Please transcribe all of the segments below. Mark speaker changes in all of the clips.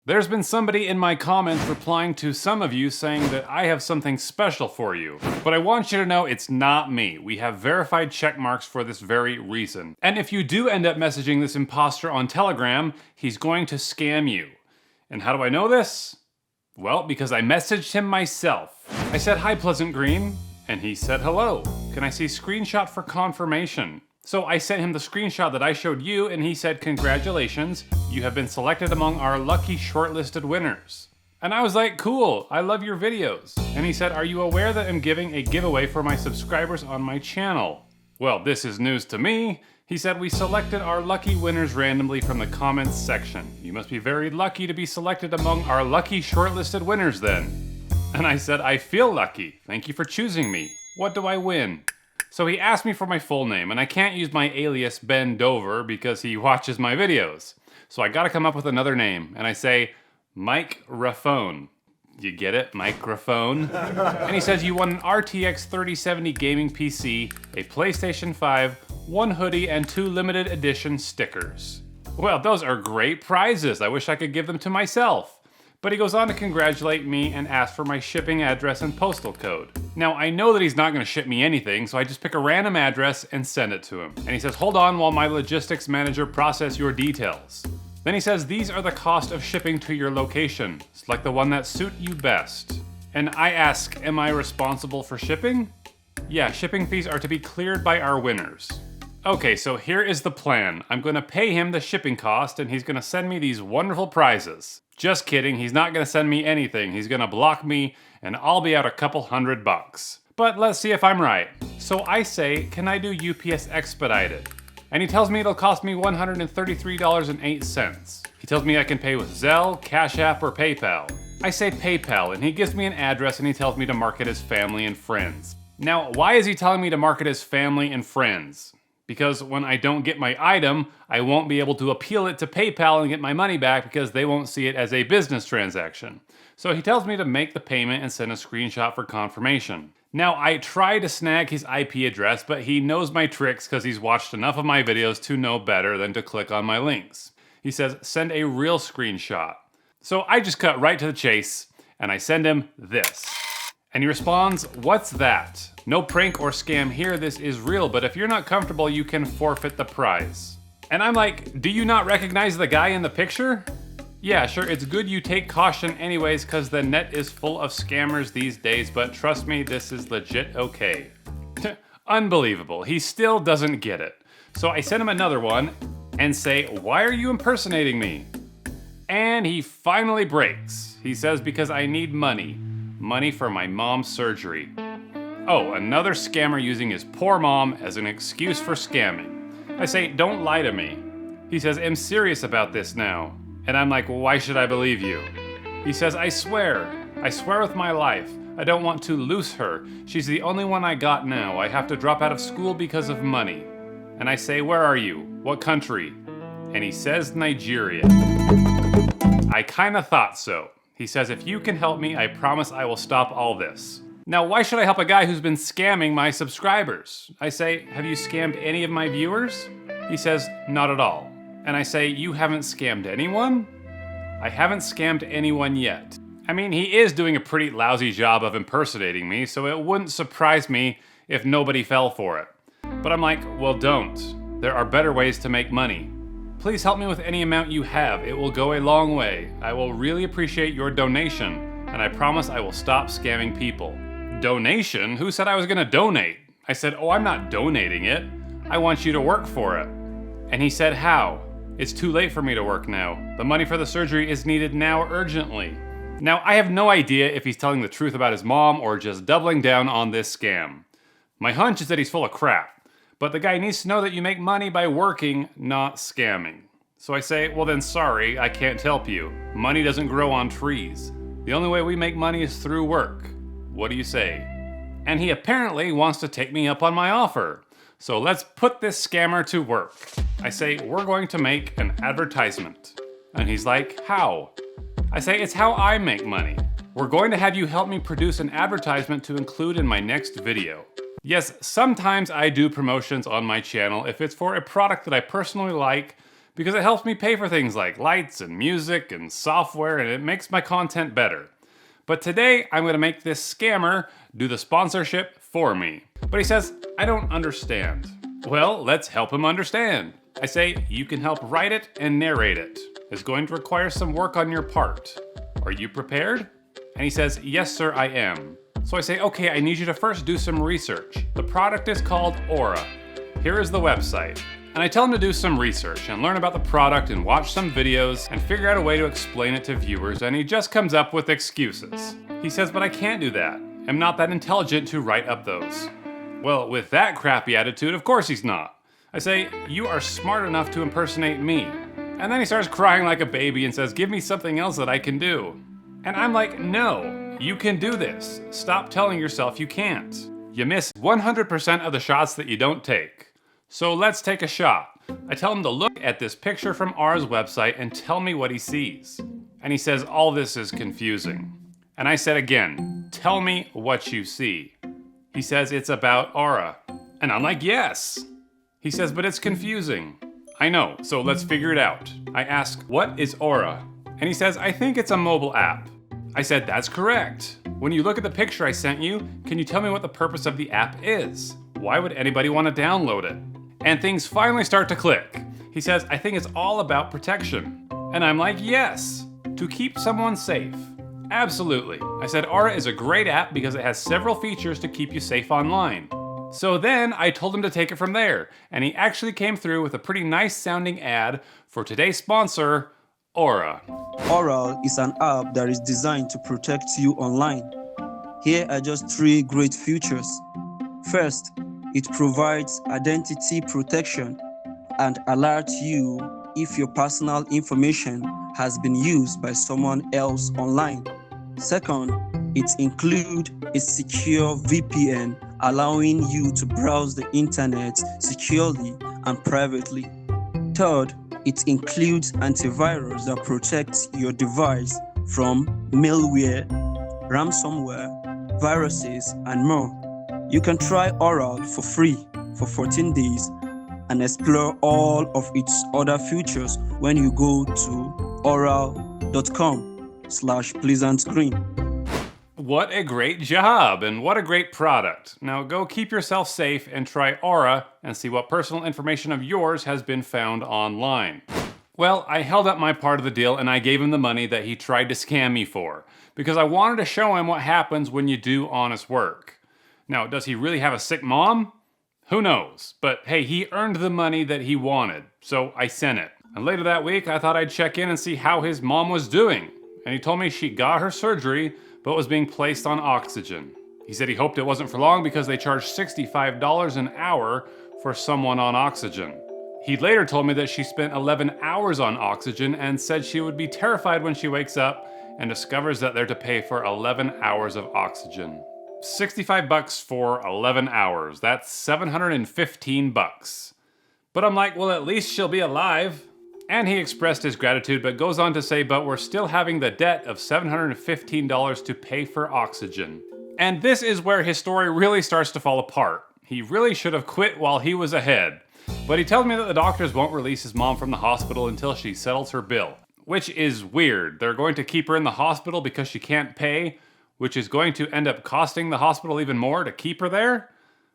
Speaker 1: There's been somebody in my comments replying to some of you saying that I have something special for you. But I want you to know it's not me. We have verified check marks for this very reason. And if you do end up messaging this imposter on Telegram, he's going to scam you. And how do I know this? Well, because I messaged him myself. I said, "Hi, Pleasant Green," and he said, "Hello. Can I see screenshot for confirmation?" So I sent him the screenshot that I showed you, and he said, "Congratulations, you have been selected among our lucky shortlisted winners." And I was like, "Cool, I love your videos." And he said, "Are you aware that I'm giving a giveaway for my subscribers on my channel?" Well, this is news to me. He said, "We selected our lucky winners randomly from the comments section. You must be very lucky to be selected among our lucky shortlisted winners then." And I said, "I feel lucky. Thank you for choosing me. What do I win?" So he asked me for my full name, and I can't use my alias Ben Dover because he watches my videos. So I gotta come up with another name, and I say, Mike Raphone. You get it? Microphone. And he says, "You won an RTX 3070 gaming PC, a PlayStation 5, 1 hoodie, and 2 limited edition stickers." Well, those are great prizes. I wish I could give them to myself. But he goes on to congratulate me and ask for my shipping address and postal code. Now, I know that he's not gonna ship me anything, so I just pick a random address and send it to him. And he says, "Hold on while my logistics manager process your details." Then he says, "These are the cost of shipping to your location. Select the one that suit you best." And I ask, am I responsible for shipping? Yeah, shipping fees are to be cleared by our winners. Okay, so here is the plan. I'm gonna pay him the shipping cost and he's gonna send me these wonderful prizes. Just kidding, he's not gonna send me anything. He's gonna block me and I'll be out a couple $100. But let's see if I'm right. So I say, "Can I do UPS expedited?" And he tells me it'll cost me $133.08. He tells me I can pay with Zelle, Cash App, or PayPal. I say PayPal, and he gives me an address and he tells me to mark it as family and friends. Now, why is he telling me to mark it as family and friends? Because when I don't get my item, I won't be able to appeal it to PayPal and get my money back because they won't see it as a business transaction. So he tells me to make the payment and send a screenshot for confirmation. Now, I try to snag his IP address, but he knows my tricks because he's watched enough of my videos to know better than to click on my links. He says, "Send a real screenshot." So I just cut right to the chase, and I send him this. And he responds, "What's that? No prank or scam here, this is real, but if you're not comfortable, you can forfeit the prize." And I'm like, "Do you not recognize the guy in the picture?" "Yeah, sure, it's good you take caution anyways, cause the net is full of scammers these days, but trust me, this is legit okay." Unbelievable, he still doesn't get it. So I send him another one and say, "Why are you impersonating me?" And he finally breaks. He says, "Because I need money. Money for my mom's surgery." Oh, another scammer using his poor mom as an excuse for scamming. I say, "Don't lie to me." He says, "I'm serious about this now." And I'm like, "Why should I believe you?" He says, I swear with my life. I don't want to lose her. She's the only one I got now. I have to drop out of school because of money." And I say, "Where are you? What country?" And he says, "Nigeria." I kinda thought so. He says, "If you can help me, I promise I will stop all this." Now, why should I help a guy who's been scamming my subscribers? I say, "Have you scammed any of my viewers?" He says, "Not at all." And I say, "You haven't scammed anyone?" "I haven't scammed anyone yet." I mean, he is doing a pretty lousy job of impersonating me, so it wouldn't surprise me if nobody fell for it. But I'm like, well, don't. There are better ways to make money. Please help me with any amount you have. It will go a long way. I will really appreciate your donation, and I promise I will stop scamming people. Donation? Who said I was gonna donate? I said, "Oh, I'm not donating it. I want you to work for it." And he said, "How?" "It's too late for me to work now. The money for the surgery is needed now urgently." Now, I have no idea if he's telling the truth about his mom or just doubling down on this scam. My hunch is that he's full of crap, but the guy needs to know that you make money by working, not scamming. So I say, "Well then, sorry, I can't help you. Money doesn't grow on trees. The only way we make money is through work. What do you say?" And he apparently wants to take me up on my offer. So let's put this scammer to work. I say, "We're going to make an advertisement." And he's like, "How?" I say, "It's how I make money. We're going to have you help me produce an advertisement to include in my next video." Yes, sometimes I do promotions on my channel if it's for a product that I personally like, because it helps me pay for things like lights and music and software, and it makes my content better. But today, I'm going to make this scammer do the sponsorship for me. But he says, I don't understand. Well, let's help him understand. I say, you can help write it and narrate it. It's going to require some work on your part. Are you prepared? And he says, yes, sir, I am. So I say, okay, I need you to first do some research. The product is called Aura. Here is the website. And I tell him to do some research and learn about the product and watch some videos and figure out a way to explain it to viewers, and he just comes up with excuses. He says, but I can't do that. I'm not that intelligent to write up those. Well, with that crappy attitude, of course he's not. I say, you are smart enough to impersonate me. And then he starts crying like a baby and says, give me something else that I can do. And I'm like, no, you can do this. Stop telling yourself you can't. You miss 100% of the shots that you don't take. So let's take a shot. I tell him to look at this picture from Aura's website and tell me what he sees. And he says, all this is confusing. And I said again, tell me what you see. He says, it's about Aura. And I'm like, yes. He says, but it's confusing. I know, so let's figure it out. I ask, what is Aura? And he says, I think it's a mobile app. I said, that's correct. When you look at the picture I sent you, can you tell me what the purpose of the app is? Why would anybody want to download it? And things finally start to click. He says, I think it's all about protection. And I'm like, yes, to keep someone safe. Absolutely. I said, Aura is a great app because it has several features to keep you safe online. So then I told him to take it from there, and he actually came through with a pretty nice sounding ad for today's sponsor, Aura.
Speaker 2: Aura is an app that is designed to protect you online. Here are just 3 great features. First, it provides identity protection and alerts you if your personal information has been used by someone else online. Second, it includes a secure VPN, allowing you to browse the internet securely and privately. Third, it includes antivirus that protects your device from malware, ransomware, viruses, and more. You can try Aura for free for 14 days and explore all of its other features when you go to aura.com/pleasantscreen.
Speaker 1: What a great job, and what a great product. Now go keep yourself safe and try Aura and see what personal information of yours has been found online. Well, I held up my part of the deal and I gave him the money that he tried to scam me for, because I wanted to show him what happens when you do honest work. Now, does he really have a sick mom? Who knows? But hey, he earned the money that he wanted, so I sent it. And later that week, I thought I'd check in and see how his mom was doing. And he told me she got her surgery, but was being placed on oxygen. He said he hoped it wasn't for long because they charge $65 an hour for someone on oxygen. He later told me that she spent 11 hours on oxygen and said she would be terrified when she wakes up and discovers that they're to pay for 11 hours of oxygen. $65 for 11 hours. That's $715. But I'm like, well, at least she'll be alive. And he expressed his gratitude, but goes on to say, but we're still having the debt of $715 to pay for oxygen. And this is where his story really starts to fall apart. He really should have quit while he was ahead. But he tells me that the doctors won't release his mom from the hospital until she settles her bill. Which is weird. They're going to keep her in the hospital because she can't pay, which is going to end up costing the hospital even more to keep her there?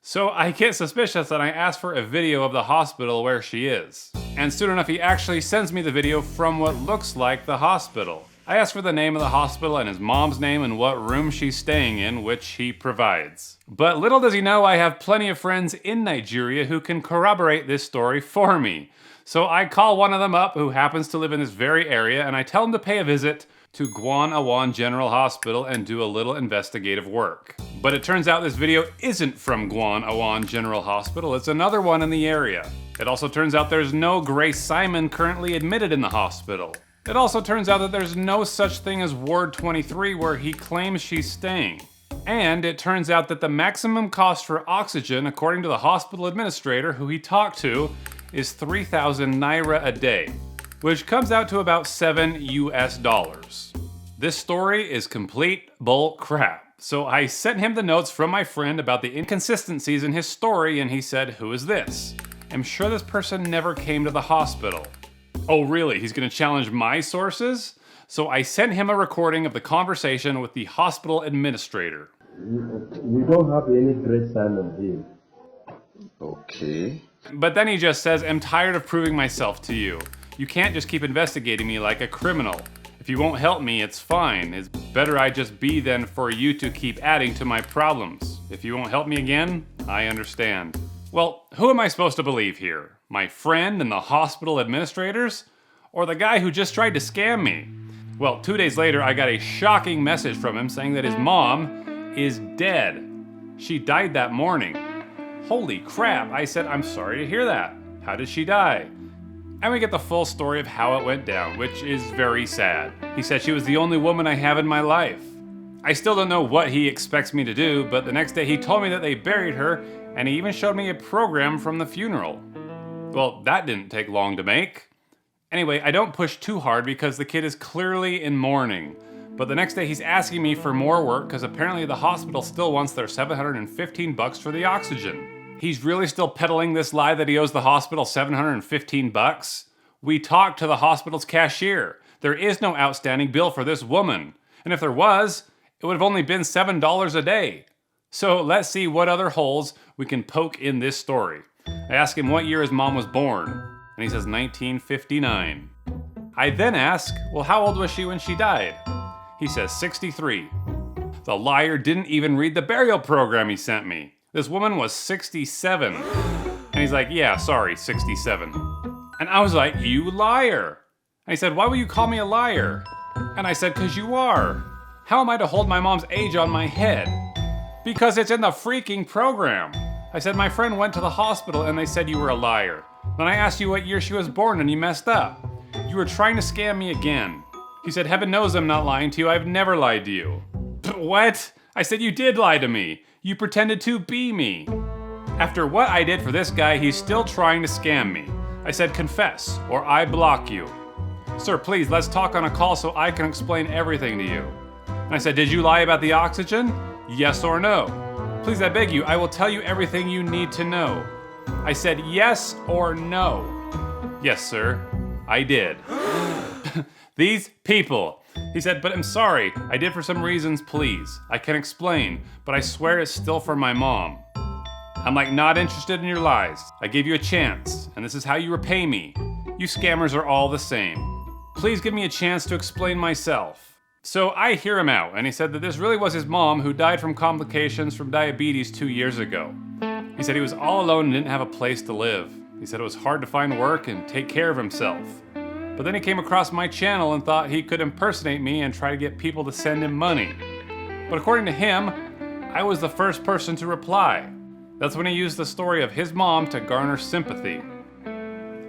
Speaker 1: So I get suspicious and I ask for a video of the hospital where she is. And soon enough, he actually sends me the video from what looks like the hospital. I ask for the name of the hospital and his mom's name and what room she's staying in, which he provides. But little does he know I have plenty of friends in Nigeria who can corroborate this story for me. So I call one of them up who happens to live in this very area, and I tell him to pay a visit to Gwan Awan General Hospital and do a little investigative work. But it turns out this video isn't from Gwan Awan General Hospital, it's another one in the area. It also turns out there's no Grace Simon currently admitted in the hospital. It also turns out that there's no such thing as Ward 23 where he claims she's staying. And it turns out that the maximum cost for oxygen, according to the hospital administrator who he talked to, is 3,000 Naira a day, which comes out to about $7 US. This story is complete bull crap. So I sent him the notes from my friend about the inconsistencies in his story, and he said, who is this? I'm sure this person never came to the hospital. Oh, really? He's gonna challenge my sources? So I sent him a recording of the conversation with the hospital administrator.
Speaker 3: We don't have any great sign on him.
Speaker 4: Okay.
Speaker 1: But then he just says, I'm tired of proving myself to you. You can't just keep investigating me like a criminal. If you won't help me, it's fine. It's better I just be than for you to keep adding to my problems. If you won't help me again, I understand. Well, who am I supposed to believe here? My friend and the hospital administrators? Or the guy who just tried to scam me? Well, 2 days later, I got a shocking message from him saying that his mom is dead. She died that morning. Holy crap, I said, I'm sorry to hear that. How did she die? And we get the full story of how it went down, which is very sad. He said she was the only woman I have in my life. I still don't know what he expects me to do, but the next day he told me that they buried her, and he even showed me a program from the funeral. Well, that didn't take long to make. Anyway, I don't push too hard because the kid is clearly in mourning. But the next day he's asking me for more work because apparently the hospital still wants their $715 for the oxygen. He's really still peddling this lie that he owes the hospital $715? We talked to the hospital's cashier. There is no outstanding bill for this woman. And if there was, it would have only been $7 a day. So let's see what other holes we can poke in this story. I ask him what year his mom was born, and he says 1959. I then ask, well, how old was she when she died? He says 63. The liar didn't even read the burial program he sent me. This woman was 67. And he's like, yeah, sorry, 67. And I was like, you liar. And he said, why will you call me a liar? And I said, 'cause you are. How am I to hold my mom's age on my head? Because it's in the freaking program. I said, my friend went to the hospital and they said you were a liar. Then I asked you what year she was born and you messed up. You were trying to scam me again. He said, heaven knows I'm not lying to you. I've never lied to you. What? I said, you did lie to me. You pretended to be me. After what I did for this guy, he's still trying to scam me. I said, confess, or I block you. Sir, please, let's talk on a call so I can explain everything to you. And I said, did you lie about the oxygen? Yes or no? Please, I beg you, I will tell you everything you need to know. I said, yes or no? Yes, sir, I did. These people. He said, but I'm sorry, I did for some reasons, please. I can explain, but I swear it's still for my mom. I'm like, not interested in your lies. I gave you a chance, and this is how you repay me. You scammers are all the same. Please give me a chance to explain myself. So I hear him out, and he said that this really was his mom who died from complications from diabetes 2 years ago. He said he was all alone and didn't have a place to live. He said it was hard to find work and take care of himself. But then he came across my channel and thought he could impersonate me and try to get people to send him money. But according to him, I was the first person to reply. That's when he used the story of his mom to garner sympathy.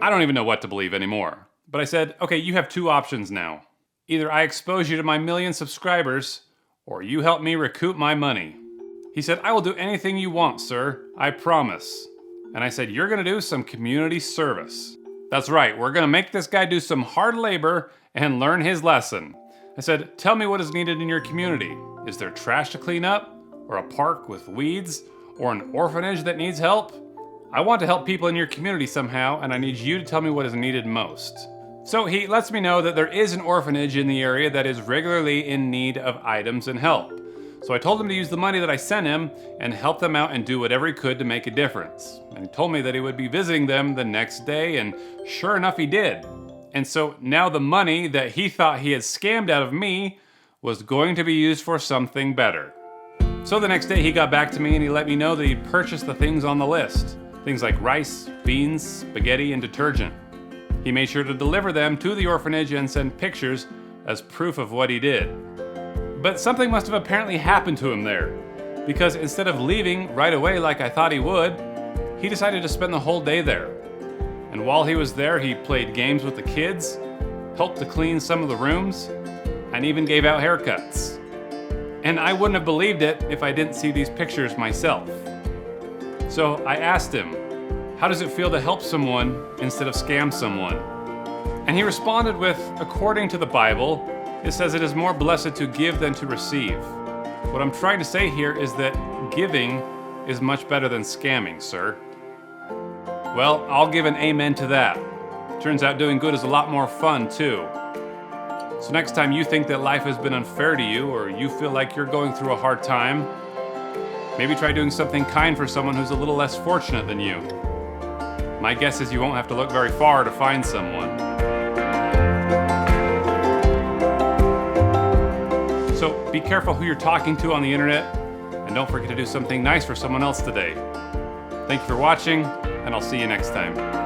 Speaker 1: I don't even know what to believe anymore. But I said, okay, you have two options now. Either I expose you to my 1 million subscribers, or you help me recoup my money. He said, I will do anything you want, sir. I promise. And I said, you're gonna do some community service. That's right, we're gonna make this guy do some hard labor and learn his lesson. I said, tell me what is needed in your community. Is there trash to clean up? Or a park with weeds? Or an orphanage that needs help? I want to help people in your community somehow, and I need you to tell me what is needed most. So he lets me know that there is an orphanage in the area that is regularly in need of items and help. So I told him to use the money that I sent him and help them out and do whatever he could to make a difference. And he told me that he would be visiting them the next day, and sure enough he did. And so now the money that he thought he had scammed out of me was going to be used for something better. So the next day he got back to me and he let me know that he'd purchased the things on the list. Things like rice, beans, spaghetti, and detergent. He made sure to deliver them to the orphanage and send pictures as proof of what he did. But something must have apparently happened to him there, because instead of leaving right away like I thought he would, he decided to spend the whole day there. And while he was there, he played games with the kids, helped to clean some of the rooms, and even gave out haircuts. And I wouldn't have believed it if I didn't see these pictures myself. So I asked him, how does it feel to help someone instead of scam someone? And he responded with, according to the Bible, it says it is more blessed to give than to receive. What I'm trying to say here is that giving is much better than scamming, sir. Well, I'll give an amen to that. Turns out doing good is a lot more fun, too. So next time you think that life has been unfair to you, or you feel like you're going through a hard time, maybe try doing something kind for someone who's a little less fortunate than you. My guess is you won't have to look very far to find someone. So be careful who you're talking to on the internet, and don't forget to do something nice for someone else today. Thank you for watching, and I'll see you next time.